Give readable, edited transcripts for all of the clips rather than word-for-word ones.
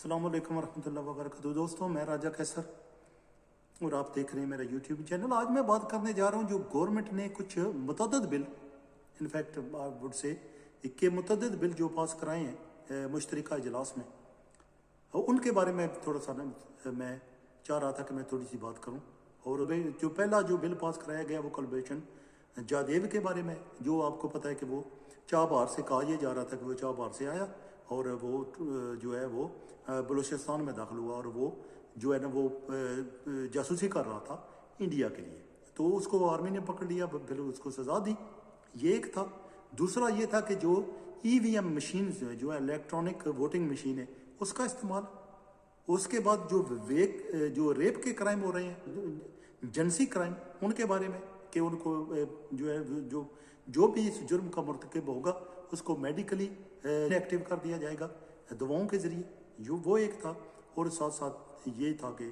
अस्सलाम वालेकुम रहमतुल्लाहि व बरकातहू। दोस्तों, मैं राजा कैसर और आप देख रहे हैं मेरा यूट्यूब चैनल। आज मैं बात करने जा रहा हूँ जो गवर्नमेंट ने कुछ मुतअद्दिद bill, in fact I would say कि मुतअद्दिद बिल जो पास कराए हैं मुश्तरका इजलास में, उनके बारे में थोड़ा सा मैं चाह रहा था कि मैं थोड़ी सी बात करूँ। और जो पहला जो बिल पास कराया गया वो कल्बेशन जादेव के बारे में, जो आपको पता है कि वो चाबहार से कहा यह जा रहा था कि वो चाबहार से आया और वो जो है वो बलूचिस्तान में दाखिल हुआ और वो जो है ना वो जासूसी कर रहा था इंडिया के लिए, तो उसको आर्मी ने पकड़ लिया, फिर उसको सज़ा दी। ये एक था। दूसरा ये था कि जो EVM मशीन जो है इलेक्ट्रॉनिक वोटिंग मशीन है उसका इस्तेमाल। उसके बाद जो रेप के क्राइम हो रहे हैं, जिनसी क्राइम, उनके बारे में कि उनको जो है जो भी इस जुर्म का मुर्तकब होगा उसको मेडिकली एक्टिव कर दिया जाएगा दवाओं के ज़रिए, जो वो एक था। और साथ साथ ये था कि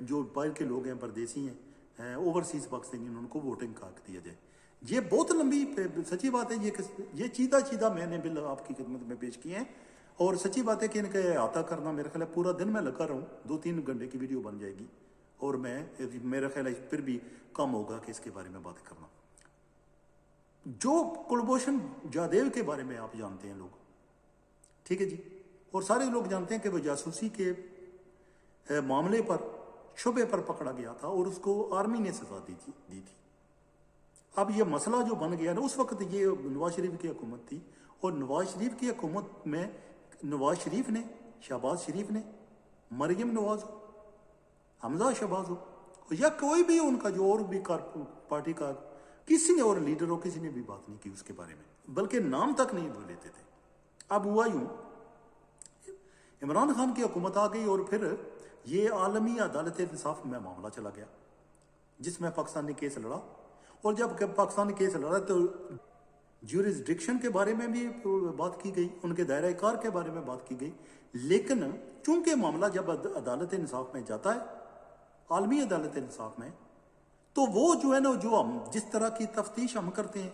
जो बाहर के लोग हैं, परदेसी हैं, ओवरसीज़ पाकिस्तानी, उनको वोटिंग का हक दिया जाए। ये बहुत लंबी सच्ची बात है। ये चीदा मैंने बिल आपकी खिदमत में पेश किए हैं और सच्ची बात है कि इनका अहाता करना मेरा ख्याल है पूरा दिन मैं लगा रहूँ, 2-3 घंटे की वीडियो बन जाएगी और मेरा ख्याल है फिर भी कम होगा कि इसके बारे में बात करना। जो कुलभूषण जादेव के बारे में आप जानते हैं लोग, ठीक है जी, और सारे लोग जानते हैं कि वो जासूसी के मामले पर शुबे पर पकड़ा गया था और उसको आर्मी ने सजा दी थी। अब ये मसला जो बन गया ना, उस वक्त ये नवाज शरीफ की हुकूमत थी और नवाज शरीफ की हुकूमत में नवाज शरीफ ने, शहबाज शरीफ ने, मरियम नवाज हो, हमजा शहबाज हो या कोई भी उनका जो और भी पार्टी का किसी ने और लीडर हो, किसी ने भी बात नहीं की उसके बारे में, बल्कि नाम तक नहीं वो लेते थे। अब हुआ यूं, इमरान खान की हुकूमत आ गई और फिर ये आलमी अदालत इंसाफ में मामला चला गया जिसमें पाकिस्तान ने केस लड़ा। और जब पाकिस्तान ने केस लड़ा तो ज्यूरिसडिक्शन के बारे में भी बात की गई, उनके दायरा कार के बारे में बात की गई। लेकिन चूंकि मामला जब अदालत इंसाफ में जाता है, आलमी अदालत इंसाफ में, तो वो जो है ना, जो हम जिस तरह की तफ्तीश हम करते हैं,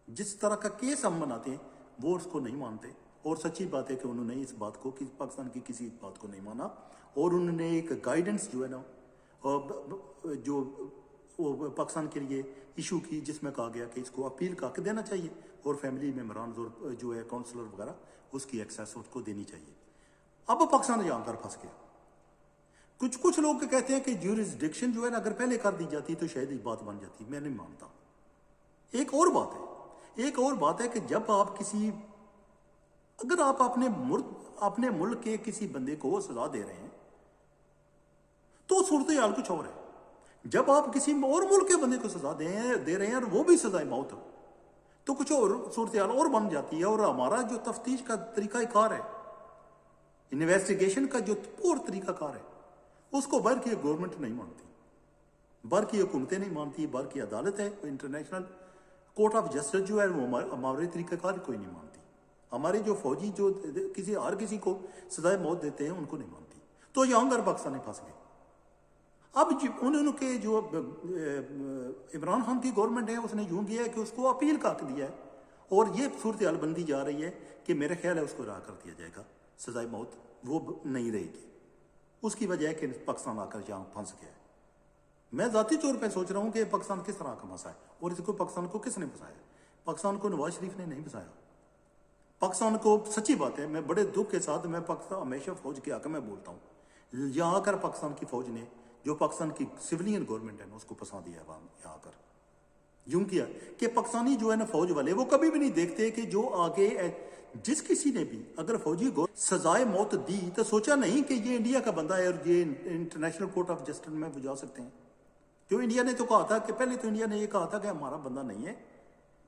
जिस तरह का केस हम बनाते हैं, वो उसको नहीं मानते। और सच्ची बात है कि उन्होंने इस बात को, कि पाकिस्तान की किसी बात को नहीं माना और उन्होंने एक गाइडेंस जो है ना जो वो पाकिस्तान के लिए इशू की, जिसमें कहा गया कि इसको अपील का हक देना चाहिए और फैमिली मेम्बरान और जो है काउंसलर वगैरह उसकी एक्सेस उसको देनी चाहिए। अब पाकिस्तान यहाँ कर फंस गया। कुछ लोग कहते हैं कि ज्यूरिसडिक्शन जो है ना अगर पहले कर दी जाती तो शायद ये बात बन जाती। मैं नहीं मानता। एक और बात है कि जब आप अगर आप अपने मुल्क के किसी बंदे को सजा दे रहे हैं तो सूरत हाल कुछ और है। जब आप किसी और मुल्क के बंदे को सजा दे रहे हैं और वो भी सजाए मौत हो, तो कुछ और सूरत हाल और बन जाती है। और हमारा जो तफ्तीश का तरीकाकार है, इन्वेस्टिगेशन का जो पूरा तरीकाकार है, उसको बाहर की गवर्नमेंट नहीं मानती, बाहर की हुकूमतें नहीं मानती, बाहर की अदालत है, इंटरनेशनल कोर्ट ऑफ जस्टिस जो है वो हमारे तरीकाकार कोई नहीं मानती। हमारे जो फौजी जो हर किसी को सजाए मौत देते हैं उनको नहीं मानती। तो यहाँ अगर पाकिस्तान फंस गए। अब उनके जो इमरान खान की गवर्नमेंट है उसने यूं किया है कि उसको अपील का हक दिया है और ये सूरत हाल बनती जा रही है कि मेरा ख्याल है उसको रहा कर दिया जाएगा, सजाए मौत वो नहीं रहेगी। उसकी वजह है कि पाकिस्तान आकर यहाँ फंस गया है। मैं ज़ाती तौर पर सोच रहा हूँ कि पाकिस्तान किस तरह का फंसा है और इसको पाकिस्तान को किसने फंसाया। पाकिस्तान को नवाज शरीफ ने नहीं फंसाया। पाकिस्तान को, सच्ची बात है, मैं बड़े दुख के साथ मैं पाकिस्तान हमेशा फौज के हक में बोलता हूँ। यहाँ आकर पाकिस्तान की फौज ने, जो पाकिस्तान की सिविलियन गवर्नमेंट है, उसको फंसा दिया है यहाँ आकर। यूं किया कि पाकिस्तानी जो है ना फौज वाले, वो कभी भी नहीं देखते कि जो आगे जिस किसी ने भी अगर फौजी को सजाए मौत दी तो सोचा नहीं कि ये इंडिया का बंदा है और ये इंटरनेशनल कोर्ट ऑफ जस्टिस में जा सकते हैं। क्यों? इंडिया ने तो कहा था कि पहले तो इंडिया ने ये कहा था कि हमारा बंदा नहीं है,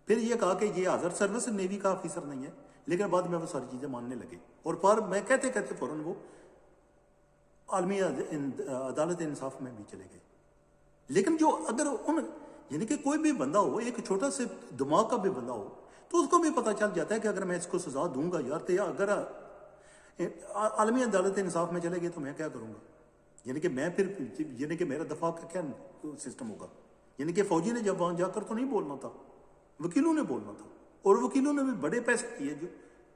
फिर ये कहा कि ये हाजर सर्विस नेवी का ऑफिसर नहीं है, लेकिन बाद में वो सारी चीज़ें मानने लगे और पर मैं कहते फौरन वो आलमी अदालत इंसाफ में भी चले गए। लेकिन जो अगर यानी कि कोई भी बंदा हो, एक छोटा से दिमाग का भी बंदा हो, तो उसको भी पता चल जाता है कि अगर मैं इसको सजा दूंगा यार, तो अगर आलमी अदालत इंसाफ में चले गए तो मैं क्या करूंगा। यानी कि मैं फिर, यानी कि मेरा दफा का क्या सिस्टम होगा। यानी कि फौजी ने जब वहां जाकर तो नहीं बोलना था, वकीलों ने बोलना था और वकीलों ने भी बड़े पैसे दिए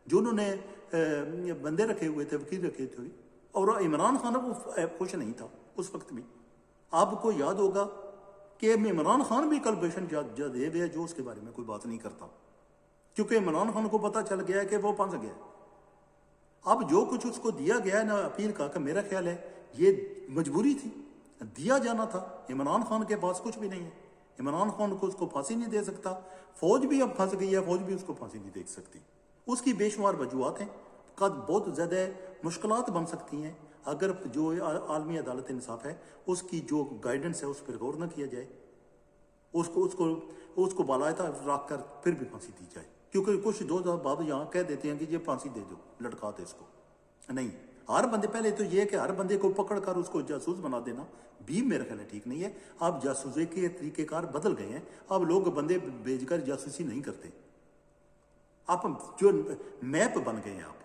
जो उन्होंने बंदे रखे हुए थे, वकील रखे थे, और इमरान खान वो खुश नहीं था उस वक्त भी। आपको याद होगा कि इमरान खान भी कल बेशन दे दिया जो उसके बारे में कोई बात नहीं करता, क्योंकि इमरान खान को पता चल गया है कि वो फंस गया। अब जो कुछ उसको दिया गया है ना अपील का, कि मेरा ख्याल है ये मजबूरी थी, दिया जाना था। इमरान खान के पास कुछ भी नहीं है, इमरान खान को उसको फांसी नहीं दे सकता, फौज भी अब फंस गई है, फौज भी उसको फांसी नहीं दे सकती। उसकी बेशुमार वजूहत हैं, कद बहुत ज़्यादा मुश्किलात बन सकती हैं अगर जो आलमी अदालत इंसाफ है उसकी जो गाइडेंस है उस पर गौर न किया जाए, उसको उसको उसको बालायता रख कर फिर भी फांसी दी जाए। क्योंकि कुछ दो बाब यहाँ कह देते हैं कि ये फांसी दे दो, लटका दे इसको। नहीं, हर बंदे, पहले तो ये कि हर बंदे को पकड़ कर उसको जासूस बना देना भी मेरा ख्याल है ठीक नहीं है। अब जासूसी के तरीक़ेकार बदल गए हैं, अब लोग बंदे भेजकर जासूसी नहीं करते, आप जो मैप बन गए हैं।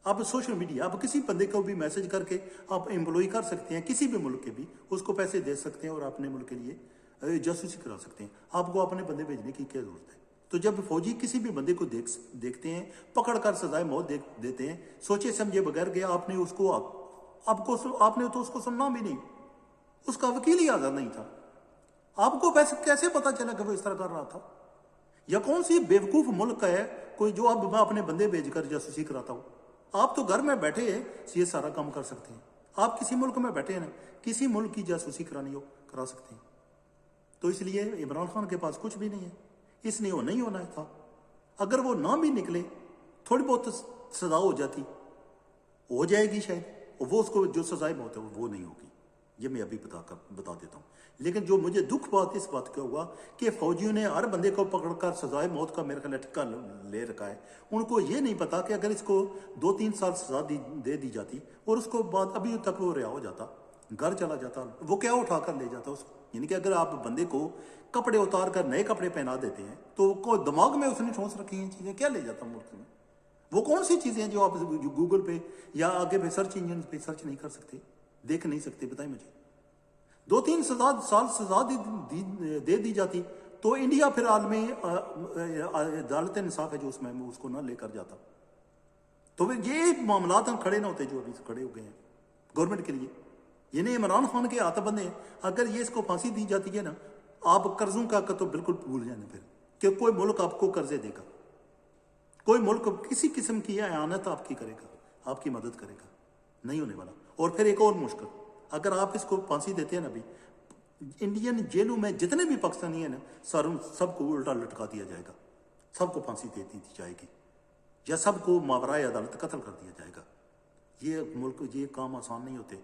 आप सोशल मीडिया, आप किसी बंदे को भी मैसेज करके आप एम्प्लॉय कर सकते हैं, किसी भी मुल्क के भी, उसको पैसे दे सकते हैं और अपने मुल्क के लिए जासूसी करा सकते हैं। आपको अपने बंदे भेजने की क्या जरूरत है? तो जब फौजी किसी भी बंदे को देखते हैं, पकड़ कर सजाए मौत देते हैं, सोचे समझे बगैर गया, आपने उसको आपने तो उसको सुनना भी नहीं, उसका वकील ही हाजिर नहीं था, आपको कैसे पता चला कि वो इस तरह कर रहा था? या कौन सी बेवकूफ मुल्क है कोई जो अब अपने बंदे भेजकर जासूसी कराता हो? आप तो घर में बैठे ये सारा काम कर सकते हैं। आप किसी मुल्क में बैठे हैं ना, किसी मुल्क की जासूसी करानी हो करा सकते हैं। तो इसलिए इमरान खान के पास कुछ भी नहीं है, इसलिए वो नहीं होना था। अगर वो ना भी निकले, थोड़ी बहुत सजा हो जाती, हो जाएगी शायद, और वो उसको जो सजाए मौत है वो नहीं होगी, ये मैं अभी बता देता हूँ। लेकिन जो मुझे दुख बात इस बात का हुआ कि फौजियों ने हर बंदे को पकड़कर सजाए मौत का मेरे ख्याल ठिका ले रखा है। उनको ये नहीं पता कि अगर इसको 2-3 साल सजा दे दी जाती और उसको बाद अभी तक वो रिहा हो जाता, घर चला जाता, वो क्या उठा कर ले जाता उसको। यानी कि अगर आप बंदे को कपड़े उतार कर नए कपड़े पहना देते हैं तो को दिमाग में उसने ठोस रखी हैं चीज़ें, क्या ले जाता मुल्क में? वो कौन सी चीज़ें हैं जो आप गूगल पे या आगे पे सर्च इंजन पे सर्च नहीं कर सकते, देख नहीं सकते? बताएं मुझे। 2-3 साल सजा दे दी जाती तो इंडिया फिर आलमी अदालत इंसाफ है जो उसमें उसको ना लेकर जाता, तो ये मामला खड़े ना होते जो अभी खड़े हो गए हैं गवर्नमेंट के लिए। ये नहीं इमरान खान के हाथ बंदे हैं, अगर ये इसको फांसी दी जाती है ना, आप कर्जों का तो बिल्कुल भूल जाना फिर, कि कोई मुल्क आपको कर्जे देगा, कोई मुल्क किसी किस्म की आयानत आपकी करेगा, आपकी मदद करेगा, नहीं होने वाला। और फिर एक और मुश्किल, अगर आप इसको फांसी देते हैं ना, अभी इंडियन जेलों में जितने भी पाकिस्तानी हैं ना, सबको उल्टा लटका दिया जाएगा, सबको फांसी दे दी जाएगी, या सबको मावराए अदालत कत्ल कर दिया जाएगा। ये मुल्क, ये काम आसान नहीं होते।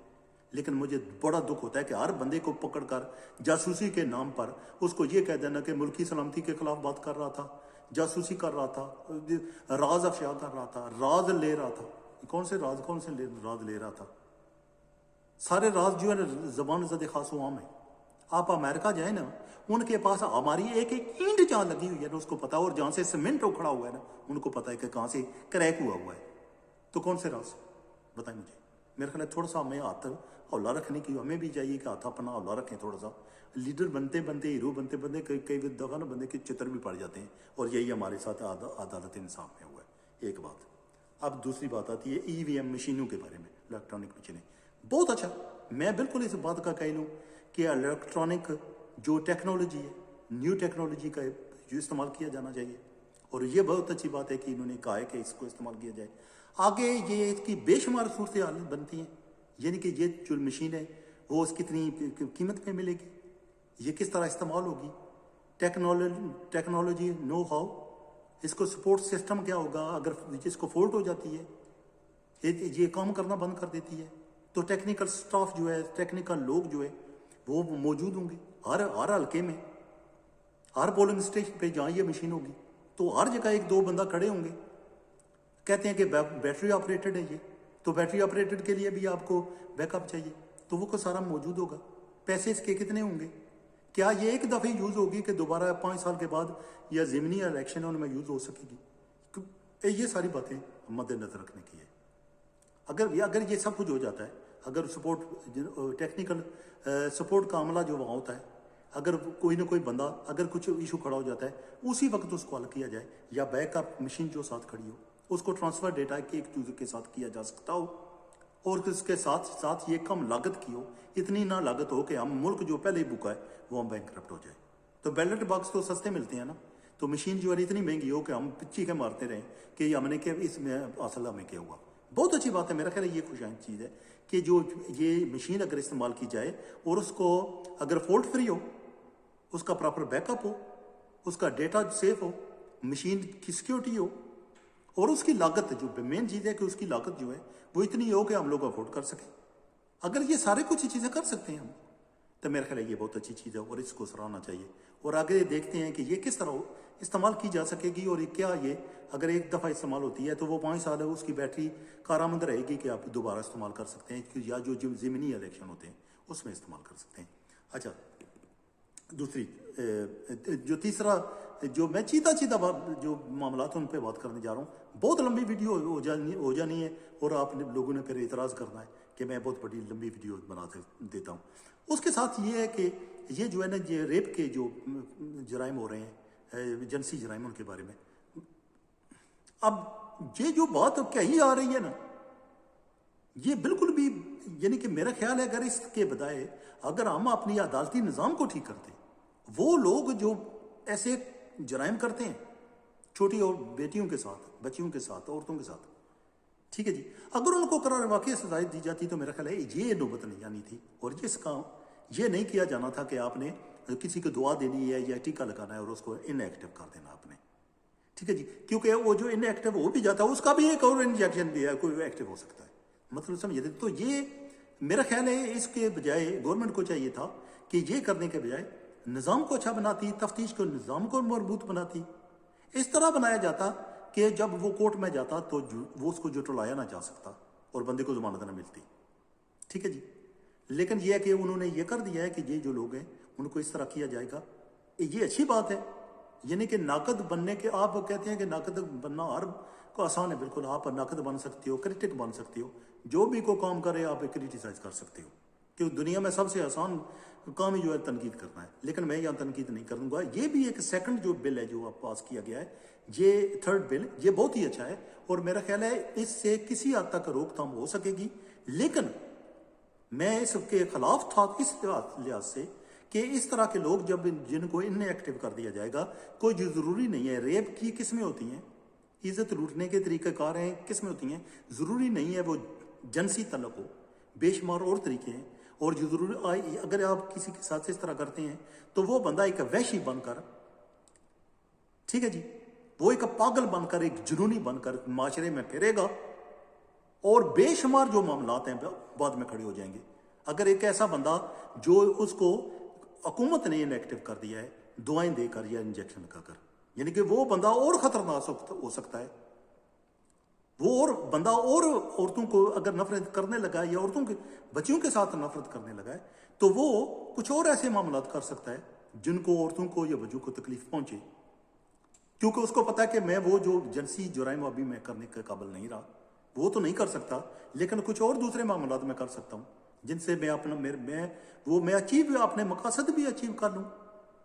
लेकिन मुझे बड़ा दुख होता है कि हर बंदे को पकड़कर जासूसी के नाम पर उसको ये कह देना कि मुल्की सलामती के खिलाफ बात कर रहा था, जासूसी कर रहा था, राज अफशा कर रहा था, राज ले रहा था। कौन से राज ले रहा था? सारे राज जो है ना जबान ज़द खास आम है। आप अमेरिका जाए ना, उनके पास हमारी एक ईंट जहाँ लगी हुई है ना उसको पता, और जहाँ से सीमेंट उखड़ा हुआ है ना उनको पता है कि कहाँ से क्रैक हुआ है। तो कौन से राज बताएं मुझे? मेरे ख्याल थोड़ा सा हमें हाथ हौला रखने की हमें भी चाहिए कि हाथ अपना हौला रखें थोड़ा सा। लीडर बनते हीरो बनते कई दफ़ा ना बंदे के चित्र भी पड़ जाते हैं, और यही हमारे साथ अदालत इंसाफ में हुआ है। एक बात। अब दूसरी बात आती है EVM मशीनों के बारे में, इलेक्ट्रॉनिक मशीनें। बहुत अच्छा, मैं बिल्कुल इस बात का कह लूँ कि इलेक्ट्रॉनिक जो टेक्नोलॉजी है, न्यू टेक्नोलॉजी का जो इस्तेमाल किया जाना चाहिए, और ये बहुत अच्छी बात है कि इन्होंने कहा है कि इसको इस्तेमाल किया जाए। आगे ये इसकी बेशुमार सूरत हाल बनती हैं, यानी कि ये जो मशीन है वो कितनी कीमत पे मिलेगी, ये किस तरह इस्तेमाल होगी, टेक्नोलॉजी नो हाउ, इसको सपोर्ट सिस्टम क्या होगा अगर जिसको फॉल्ट हो जाती है, ये काम करना बंद कर देती है, तो टेक्निकल स्टाफ जो है, टेक्निकल लोग जो है वो मौजूद होंगे हर हल्के में, हर पोलिंग स्टेशन पे जहाँ ये मशीन होगी तो हर जगह 1-2 बंदा खड़े होंगे। कहते हैं कि बैटरी ऑपरेटेड है ये, तो बैटरी ऑपरेटेड के लिए भी आपको बैकअप चाहिए, तो वो को सारा मौजूद होगा। पैसे इसके कितने होंगे? क्या ये एक दफ़े यूज़ होगी कि दोबारा 5 साल के बाद या ज़मीनी इलेक्शन उनमें यूज़ हो सकेगी? ये सारी बातें मद्देनजर रखने की है। अगर ये सब कुछ हो जाता है, अगर सपोर्ट टेक्निकल सपोर्ट का अमला जो वहाँ होता है, अगर कोई ना कोई बंदा अगर कुछ इशू खड़ा हो जाता है उसी वक्त उसको हल किया जाए, या बैकअप मशीन जो साथ खड़ी हो, उसको ट्रांसफ़र डेटा के एक दूसरे के साथ किया जा सकता हो, और इसके साथ साथ ये कम लागत की हो, इतनी ना लागत हो कि हम मुल्क जो पहले ही बुका है वो हम बैंकरप्ट हो जाए। तो बैलेट बॉक्स तो सस्ते मिलते हैं ना, तो मशीन जो है इतनी महंगी हो कि हम चीखें मारते रहें कि ये हमने क्या, इसमें असल हमें क्या हुआ। बहुत अच्छी बात है, मेरा ख्याल है ये खुशाइन चीज़ है कि जो ये मशीन अगर इस्तेमाल की जाए और उसको अगर फॉल्ट फ्री हो, उसका प्रॉपर बैकअप हो, उसका डेटा सेफ हो, मशीन की सिक्योरिटी हो, और उसकी लागत, जो मेन चीज़ है कि उसकी लागत जो है वो इतनी हो कि हम लोग अफोर्ड कर सकें। अगर ये सारे कुछ चीज़ें कर सकते हैं हम, तो मेरा ख्याल है ये बहुत अच्छी चीज़ है और इसको सराहना चाहिए। और आगे देखते हैं कि ये किस तरह इस्तेमाल की जा सकेगी, और क्या ये अगर एक दफ़ा इस्तेमाल होती है तो वो 5 साल है उसकी बैटरी कारामंद रहेगी कि आप दोबारा इस्तेमाल कर सकते हैं, या जो ज़मीनी इलेक्शन होते हैं उसमें इस्तेमाल कर सकते हैं। अच्छा, दूसरी जो तीसरा जो मैं चीता जो मामला उन पर बात करने जा रहा हूँ, बहुत लंबी वीडियो हो जानी है और आप लोगों ने फिर इतराज़ करना है कि मैं बहुत बड़ी लंबी वीडियो बना देता हूँ। उसके साथ ये है कि ये जो है ना, ये रेप के जो जराइम हो रहे हैं, जिनसी जराइम उनके बारे में, अब ये जो बात कही आ रही है ना, ये बिल्कुल भी, यानी कि मेरा ख्याल है अगर इसके बजाय अगर हम अपनी अदालती निज़ाम को ठीक करते, वो लोग जो ऐसे जराइम करते हैं छोटी और बेटियों के साथ, बच्चियों के साथ, औरतों के साथ, ठीक है जी, अगर उनको करार वाकई सजाएं दी जाती तो मेरा ख्याल है ये नौबत नहीं आनी थी, और जिसका ये नहीं किया जाना था कि आपने किसी को दुआ देनी है या टीका लगाना है और उसको इनएक्टिव कर देना आपने, ठीक है जी, क्योंकि वो जो इनएक्टिव हो भी जाता है उसका भी एक और इंजेक्शन दिया है, कोई एक्टिव हो सकता है, मतलब समझिए। तो ये मेरा ख्याल है इसके बजाय गवर्नमेंट को चाहिए था कि ये करने के बजाय निज़ाम को अच्छा बनाती, तफ्तीश को निज़ाम को मजबूत बनाती, इस तरह बनाया जाता कि जब वो कोर्ट में जाता तो वो उसको जुटलाया ना जा सकता और बंदे को जमानत ना मिलती, ठीक है जी। लेकिन ये है कि उन्होंने ये कर दिया है कि ये जो लोग हैं उनको इस तरह किया जाएगा, ये अच्छी बात है। यानी कि नाकद बनने के, आप कहते हैं कि नाकद बनना हर को आसान है, बिल्कुल आप नाकद बन सकते हो, क्रिटिक बन सकते हो, जो भी को काम करे आप क्रिटिसाइज कर सकते हो, क्योंकि दुनिया में सबसे आसान काम ही जो है तनकीद करना है। लेकिन मैं यहाँ तनकीद नहीं करूँगा। ये भी एक सेकंड जो बिल है जो आप पास किया गया है, ये थर्ड बिल, ये बहुत ही अच्छा है और मेरा ख्याल है इससे किसी हद तक रोकथाम हो सकेगी। लेकिन मैं इसके खिलाफ था इस लिहाज से कि इस तरह के लोग जब जिनको इनएक्टिव कर दिया जाएगा, कोई ज़रूरी नहीं है रेप की किस्में होती हैं, इज्जत लूटने के तरीक़ेकार हैं किस्में होती हैं, ज़रूरी नहीं है वो जनसी तलक हो, बेशुमार और तरीके हैं। और जो ज़रूरी अगर आप किसी के साथ इस तरह करते हैं तो वो बंदा एक वहशी बनकर, ठीक है जी, वो एक पागल बनकर, एक जुनूनी बनकर माशरे में फिरेगा और बेशुमार जो मामलात हैं बाद में खड़े हो जाएंगे। अगर एक ऐसा बंदा जो उसको हुकूमत ने इनएक्टिव कर दिया है दुआएं देकर या इंजेक्शन लगाकर, यानी कि वो बंदा और खतरनाक हो सकता है, वो और बंदा और औरतों को अगर नफरत करने लगा है या औरतों के बच्चियों के साथ नफरत करने लगा है तो वो कुछ और ऐसे मामलात कर सकता है जिनको औरतों को या बच्चों को तकलीफ पहुंचे, क्योंकि उसको पता है कि मैं वो जो जिनसी जुराइम अभी मैं करने के काबिल नहीं रहा, वो तो नहीं कर सकता, लेकिन कुछ और दूसरे मामलात में कर सकता हूँ जिनसे मैं अपना मैं अचीव अपने मकासद भी अचीव कर लूँ,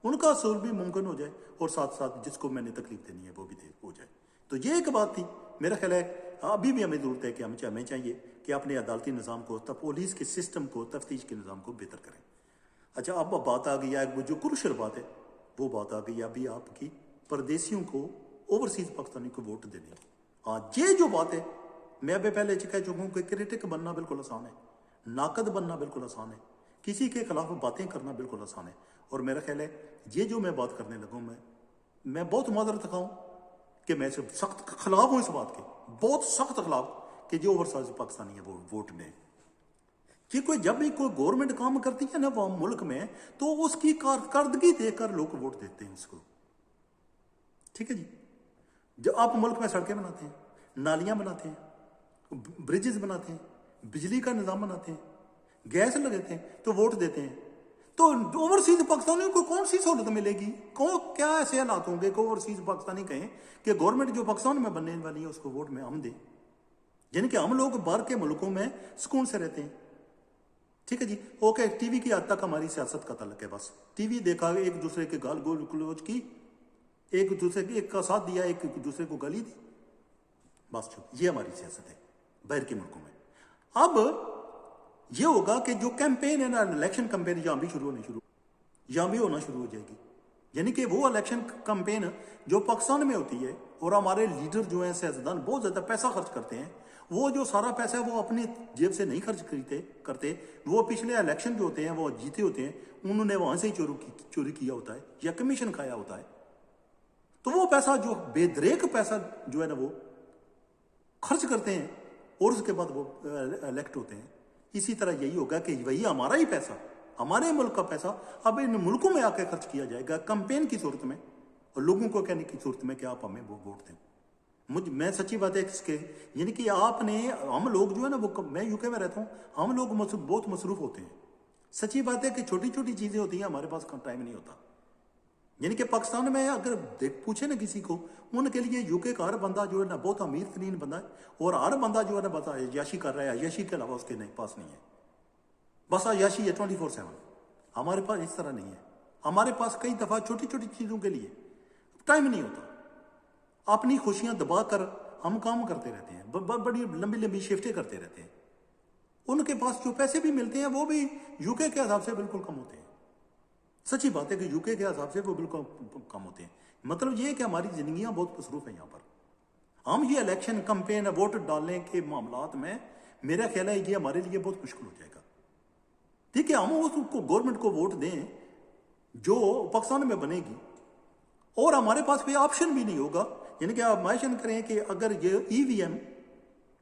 उनका असूल भी मुमकिन हो जाए और साथ साथ जिसको मैंने तकलीफ देनी है वो भी हो जाए। तो ये एक बात थी। मेरा ख्याल है अभी भी हमें ज़रूरत है कि हमें चाहिए कि अपने अदालती निज़ाम को, पुलिस के सिस्टम को, तफ्तीश के निज़ाम को बेहतर करें। अच्छा, अब बात आ गई है जो क्रूशल बात है, वो बात आ गई अभी आपकी परदेशियों को, ओवरसीज़ पाकिस्तानी को वोट देने की। हाँ, ये जो बात है मैं अभी पहले कह चुका हूँ कि क्रिटिक बनना बिल्कुल आसान है, नाकद बनना बिल्कुल आसान है, किसी के खिलाफ बातें करना बिल्कुल आसान है। और मेरा ख्याल है ये जो मैं बात करने लगा हूँ, मैं बहुत माजरत रखाऊँ कि मैं सख्त खिलाफ हूँ इस बात के, बहुत सख्त खिलाफ कि जो ओवरसीज़ पाकिस्तानी है वो वोट दें। कि कोई जब भी कोई गवर्नमेंट काम करती है ना वो मुल्क में, तो उसकी कारकर्दगी देखकर लोग वोट देते हैं उसको, ठीक है जी। जब आप मुल्क में सड़कें बनाते हैं, नालियां बनाते हैं, ब्रिजेस बनाते हैं, बिजली का निज़ाम बनाते हैं, गैस लगाते हैं, तो वोट देते हैं। तो ओवरसीज़ पाकिस्तानियों को कौन सी सहूलत मिलेगी? क्या ऐसे हालात होंगे कि ओवरसीज़ पाकिस्तानी कहें कि गवर्नमेंट जो पाकिस्तान में बनने वाली है उसको वोट में हम दें, यानी कि हम लोग बाहर के मुल्कों में सुकून से रहते हैं, ठीक है जी। ओके, टीवी की हद तक हमारी सियासत का तल्लक है, बस टीवी देखा, एक दूसरे के गाल गोल क्लोज की, एक दूसरे के एक का साथ दिया, एक दूसरे को गाली दी, बस चुप, ये हमारी सियासत है बाहर के मुल्कों में। अब ये होगा कि जो कैंपेन है ना, इलेक्शन कैंपेन यहाँ भी होना शुरू हो जाएगी। यानी कि वो इलेक्शन कैंपेन जो पाकिस्तान में होती है और हमारे लीडर जो हैं सियासतदान बहुत ज़्यादा पैसा खर्च करते हैं, वो जो सारा पैसा है वो अपनी जेब से नहीं खर्च करते, वो पिछले इलेक्शन जो होते हैं वो जीते होते हैं, उन्होंने वहाँ से ही चोरी किया होता है या कमीशन खाया होता है। तो वो पैसा जो बेदरेक पैसा जो है ना वो खर्च करते हैं और उसके बाद वो इलेक्ट होते हैं। इसी तरह यही होगा कि वही हमारा ही पैसा, हमारे मुल्क का पैसा अब इन मुल्कों में आकर खर्च किया जाएगा कैंपेन की सूरत में और लोगों को कहने की सूरत में कि आप हमें वो वोट दें। मैं सच्ची बात है इसके, यानी कि हम लोग जो है ना वो, मैं यूके में रहता हूँ, हम लोग बहुत मसरूफ होते हैं। सच्ची बात है कि छोटी छोटी चीज़ें होती हैं, हमारे पास टाइम नहीं होता। यानी कि पाकिस्तान में अगर पूछे ना किसी को, उनके लिए यूके का हर बंदा जो है ना बहुत अमीर तरीन बंदा है और हर बंदा जो है ना बता अय्याशी कर रहा है, अय्याशी के अलावा उसके पास नहीं है, बस अय्याशी है 24/7। हमारे पास इस तरह नहीं है। हमारे पास कई दफ़ा छोटी छोटी चीज़ों के लिए टाइम नहीं होता। अपनी खुशियाँ दबा कर हम काम करते रहते हैं, बड़ी लंबी लंबी शिफ्टें करते रहते हैं। उनके पास जो पैसे भी मिलते हैं वो भी यूके के हिसाब से बिल्कुल कम होते हैं। सच्ची बात है कि यूके के हिसाब से वो बिल्कुल कम होते हैं। मतलब ये है कि हमारी जिंदगियां बहुत मसरूफ हैं यहाँ पर। हम ये इलेक्शन कैंपेन वोट डालने के मामलात में मेरा ख्याल है ये हमारे लिए बहुत मुश्किल हो जाएगा। ठीक है, हम उसको गवर्नमेंट को वोट दें जो पाकिस्तान में बनेगी और हमारे पास कोई ऑप्शन भी नहीं होगा। यानी कि आप मेंशन करें कि अगर ये EVM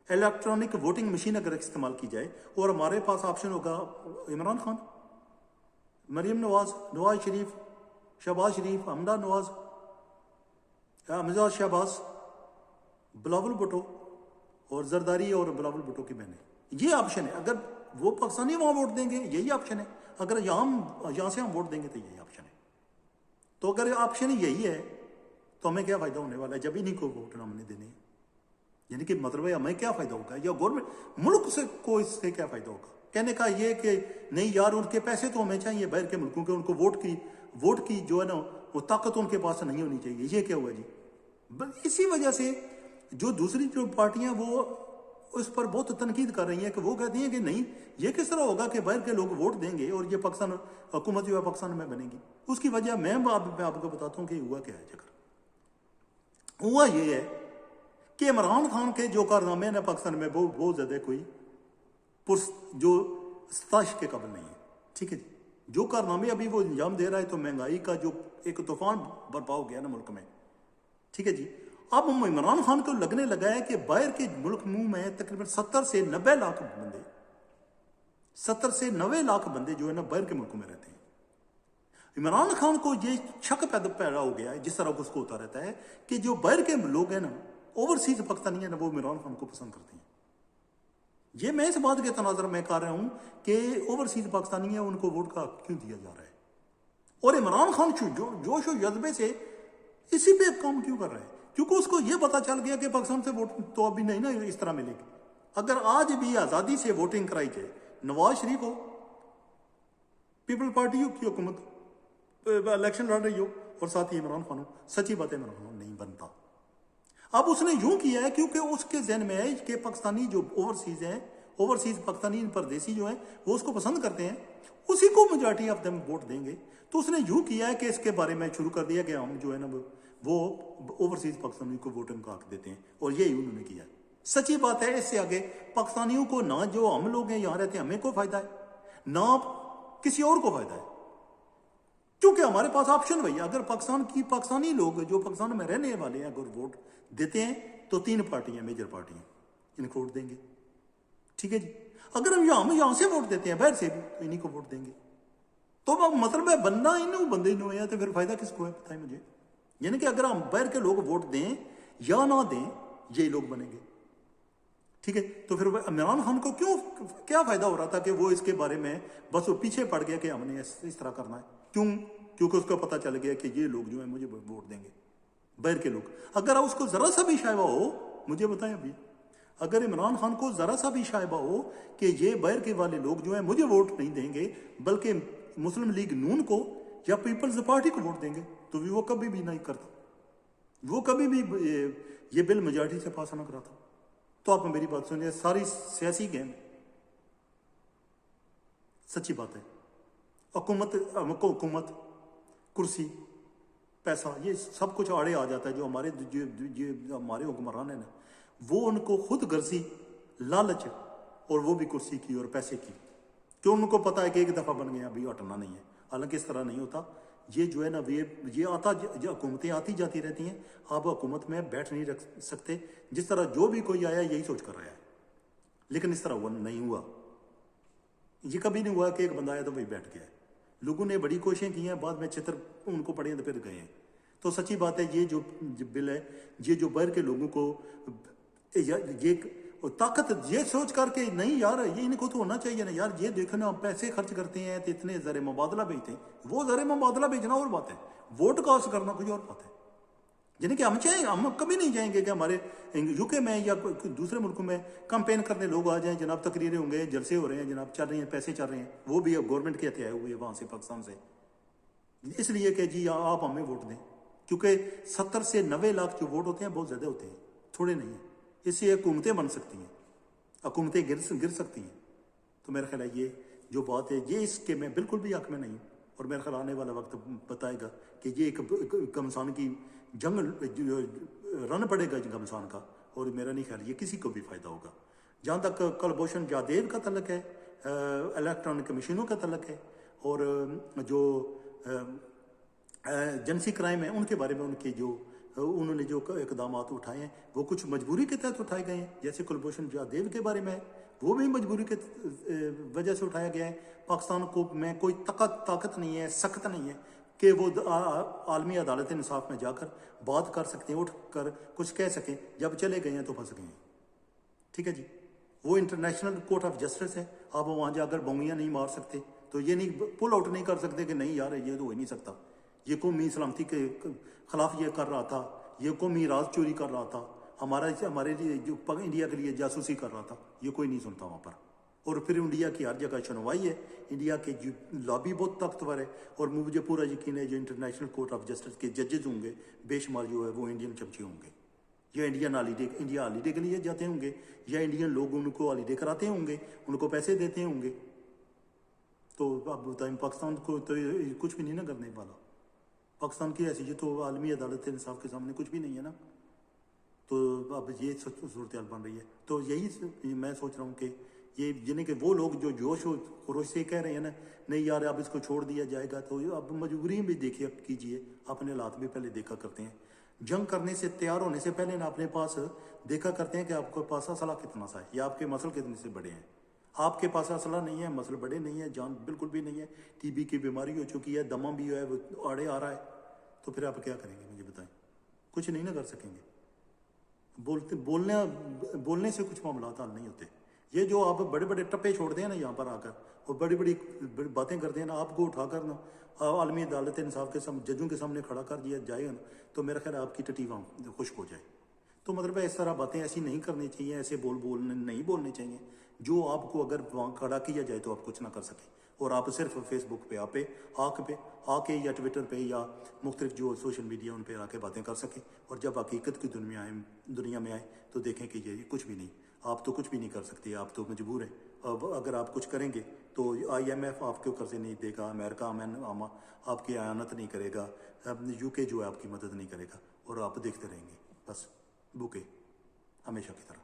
इलेक्ट्रॉनिक वोटिंग मशीन अगर इस्तेमाल की जाए और हमारे पास ऑप्शन होगा इमरान खान, मरीम नवाज, नवाज शरीफ, शहबाज शरीफ, हमदा नवाज, मिजाज शहबाज, बिलावल भुट्टो और जरदारी और बिलावल भुट्टो की बहनें, ये ऑप्शन है। अगर वो पाकिस्तानी वहाँ वोट देंगे यही ऑप्शन है, अगर यहाँ से हम वोट देंगे तो यही ऑप्शन है। तो अगर ऑप्शन यही है तो हमें क्या फ़ायदा होने वाला है जब इन्हीं को वोट हमने देने। यानी कि मतलब है हमें क्या फ़ायदा होगा या गवर्नमेंट मुल्क से को इससे क्या फ़ायदा होगा। कहने का ये कि नहीं यार उनके पैसे तो हमें चाहिए बाहर के मुल्कों के, उनको वोट की जो है ना वो ताकत उनके पास नहीं होनी चाहिए। ये क्या हुआ जी? इसी वजह से जो दूसरी जो पार्टियां वो उस पर बहुत तनकीद कर रही हैं कि वो कहती हैं कि नहीं ये किस तरह होगा कि बाहर के लोग वोट देंगे और ये पाकिस्तान हुकूमत जो है पाकिस्तान में बनेगी। उसकी वजह मैं आपको बताता हूँ कि हुआ क्या है। जगह हुआ ये है कि इमरान खान के जो कारनामे हैं पाकिस्तान में बहुत ज़्यादा कोई जो सताश के काबिल नहीं है। ठीक है जी, जो कारनामे अभी वो अंजाम दे रहा है, तो महंगाई का जो एक तूफान बर्पा हो गया ना मुल्क में। ठीक है जी, अब इमरान खान को लगने लगा है कि बाहर के मुल्क में तकरीबन 70 से 90 लाख बंदे 70 से 90 लाख बंदे जो है ना बाहर के मुल्कों में रहते हैं। इमरान खान को ये शक पैदा हो गया है, जिस तरह उसको होता रहता है कि जो बाहर के लोग हैं ना, ओवरसीज पाकिस्तानी है ना, वो इमरान खान को पसंद करते हैं। ये मैं इस बात के तनाजर में कर रहा हूं कि ओवरसीज पाकिस्तानी है उनको वोट का क्यों दिया जा रहा है और इमरान खान जोश और जज्बे से इसी पे काम क्यों कर रहा है, क्योंकि उसको ये पता चल गया कि पाकिस्तान से वोट तो अभी नहीं ना इस तरह मिलेगी। अगर आज भी आज़ादी से वोटिंग कराई जाए, नवाज शरीफ हो, पीपल पार्टी हो की हुकूमत इलेक्शन लड़ रही हो और साथ ही इमरान खान हो, सच्ची बात है इमरान खान नहीं बनता। अब उसने यूं किया है क्योंकि उसके जहन में है कि पाकिस्तानी जो ओवरसीज हैं, ओवरसीज पाकिस्तानी परदेसी जो हैं वो उसको पसंद करते हैं, उसी को मेजॉरिटी ऑफ देम वोट देंगे। तो उसने यूं किया है कि इसके बारे में शुरू कर दिया कि हम जो है ना वो ओवरसीज पाकिस्तानी को वोटिंग का हक देते हैं और यही उन्होंने किया। सच्ची बात है, इससे आगे पाकिस्तानियों को ना जो हम लोग हैं यहाँ रहते हैं हमें कोई फायदा है, ना किसी और को फायदा है, क्योंकि हमारे पास ऑप्शन वही है। अगर पाकिस्तानी लोग जो पाकिस्तान में रहने वाले हैं अगर वोट देते हैं तो 3 पार्टियां मेजर पार्टियां इनको वोट देंगे। ठीक है जी, अगर हम यहां से वोट देते हैं बाहर से भी तो इन्हीं को वोट देंगे। तो अब मतलब है बनना इन्हों बंदे इन्हों है तो फिर फायदा किसको है बताएं मुझे। यानी कि अगर हम बाहर के लोग वोट दें या ना दें ये लोग बनेंगे। ठीक है, तो फिर इमरान खान को क्या फायदा हो रहा था कि वो इसके बारे में बस वो पीछे पड़ गया कि हमने इस तरह करना है। क्योंकि उसको पता चल गया कि ये लोग जो है मुझे वोट देंगे, बाहर के लोग। अगर उसको जरा सा भी शायबा हो, मुझे बताएं अभी, अगर इमरान खान को जरा सा भी शायबा हो कि ये बाहर के वाले लोग जो है मुझे वोट नहीं देंगे बल्कि मुस्लिम लीग नून को या पीपल्स पार्टी को वोट देंगे, तो भी वो कभी भी नहीं करता। वो कभी भी ये बिल मेजॉरिटी से पास होना करा था। तो आप मेरी बात सुनिए, सारी सियासी गेम सच्ची बात है। हुकूमत, कुर्सी, पैसा, ये सब कुछ आड़े आ जाता है। जो हमारे हुक्मरान है ना, वो उनको खुद गर्जी, लालच, और वो भी कुर्सी की और पैसे की, क्यों उनको पता है कि एक दफ़ा बन गया, अभी हटना नहीं है। हालांकि इस तरह नहीं होता। ये जो है ना, ये हुकूमतें आती जाती रहती हैं। आप हुकूमत में बैठ नहीं रख सकते। जिस तरह जो भी कोई आया यही सोच कर आया है, लेकिन इस तरह वो नहीं हुआ। ये कभी नहीं हुआ कि एक बंदा आया तो वही बैठ गया। लोगों ने बड़ी कोशिशें की हैं, बाद में चित्र उनको पड़े तो फिर गए हैं। तो सच्ची बात है, ये जो बिल है, ये जो बाहर के लोगों को ये ताकत, ये सोच करके नहीं यार, ये इनको तो होना चाहिए ना यार। ये देखो ना, पैसे खर्च करते हैं तो इतने ज़र मुबादला भेजते हैं। वो ज़र मुबादला भेजना और बात है, वोट कास्ट करना कोई और बात है। यानी कि हम कभी नहीं चाहेंगे कि हमारे यूके में या दूसरे मुल्कों में कैंपेन करने लोग आ जाएं, जनाब तकरीरें होंगे, जलसे हो रहे हैं, जनाब चल रही हैं, पैसे चल रहे हैं, वो भी अब गवर्नमेंट के हथियाए हुए वहाँ से, पाकिस्तान से, इसलिए कि जी आप हमें वोट दें। क्योंकि 70 से 90 लाख जो वोट होते हैं बहुत ज़्यादा होते हैं, थोड़े नहीं हैं। इससे हुकूमतें बन सकती हैं, हुकूमतें गिर सकती हैं। तो मेरा ख्याल है ये जो बात है, ये इसके मैं बिल्कुल भी हक में नहीं हूँ। और मेरा ख्याल आने वाला वक्त बताएगा कि ये एक घमसान की जंग रन पड़ेगा घमसान का। और मेरा नहीं ख्याल ये किसी को भी फ़ायदा होगा। जहाँ तक कुलभूषण जाधव का तल्लक है, इलेक्ट्रॉनिक मशीनों का तल्लक है, और जो एजेंसी क्राइम है, उनके बारे में उन्होंने जो इकदाम उठाए हैं वो कुछ मजबूरी के तहत उठाए गए हैं। जैसे कुलभूषण जाधव के बारे में वो भी मजबूरी के वजह से उठाया गया है। पाकिस्तान को में कोई ताकत नहीं है, सख्त नहीं है कि वो आलमी अदालत इंसाफ में जाकर बात कर सकते हैं, उठ कर कुछ कह सकें। जब चले गए हैं तो फंस गए हैं। ठीक है जी, वो इंटरनेशनल कोर्ट ऑफ जस्टिस है। आप वहाँ जाकर बोंगियाँ नहीं मार सकते, तो ये नहीं पुल आउट नहीं कर सकते कि नहीं यार ये तो हो ही नहीं सकता, ये कौमी सलामती के खिलाफ ये कर रहा था, ये कौमी राज चोरी कर रहा था, हमारे लिए जो इंडिया के लिए जासूसी कर रहा था। ये कोई नहीं सुनता वहाँ पर। और फिर इंडिया की हर जगह सुनवाई है, इंडिया के लॉबी बहुत ताकतवर है। और मुझे पूरा यकीन है जो इंटरनेशनल कोर्ट ऑफ जस्टिस के जजेज होंगे बेशुमार जो है वो इंडियन चमचे होंगे, या इंडिया हॉलीडे के लिए जाते होंगे, या इंडियन लोग उनको हॉलीडे कराते होंगे, उनको पैसे देते होंगे। तो अब बताएं, पाकिस्तान को तो कुछ भी नहीं ना करने वाला। पाकिस्तान की हैसियत तो आलमी अदालत इंसाफ के सामने कुछ भी नहीं है ना। तो अब ये सूरत बन रही है। तो यही मैं सोच रहा हूँ कि ये यानी कि वो लोग जो जोश खरोश से कह रहे हैं ना, नहीं यार अब इसको छोड़ दिया जाएगा, तो अब मजबूरी भी देखिए कीजिए, अपने हालात भी पहले देखा करते हैं। जंग करने से तैयार होने से पहले ना अपने पास देखा करते हैं कि आपके पास असला कितना सा है, या आपके मसल कितने से बड़े हैं। आपके पास असला नहीं है, मसल बड़े नहीं है, जान बिल्कुल भी नहीं है, टीबी की बीमारी हो चुकी है, दमा भी है, वो आड़े आ रहा है, तो फिर आप क्या करेंगे मुझे बताएं? कुछ नहीं ना कर सकेंगे। बोलने से कुछ मामला हल नहीं होते। ये जो आप बड़े बड़े टप्पे छोड़ते हैं ना यहाँ पर आकर, और बड़ी बड़ी बातें करते हैं ना, आपको उठाकर ना आलमी अदालत इंसाफ के जजों के सामने खड़ा कर दिया जाएगा ना, तो मेरा ख्याल आपकी टटी वहाँ खुश्क हो जाए। तो मतलब इस तरह बातें ऐसी नहीं करनी चाहिए, ऐसे नहीं बोलने चाहिए जो आपको अगर वहाँ खड़ा किया जाए तो आप कुछ ना कर सकें। और आप सिर्फ फेसबुक पे आके या ट्विटर पे या मुख्तलिफ जो सोशल मीडिया उन पर आके बातें कर सकें। और जब हकीकत की दुनिया में आए तो देखें कि ये कुछ भी नहीं, आप तो कुछ भी नहीं कर सकते, आप तो मजबूर हैं। अब अगर आप कुछ करेंगे तो IMF आपके कर्जे नहीं देगा, अमेरिका आपकी आयानत नहीं करेगा, UK जो है आपकी मदद नहीं करेगा, और आप देखते रहेंगे बस भूखे हमेशा की तरह।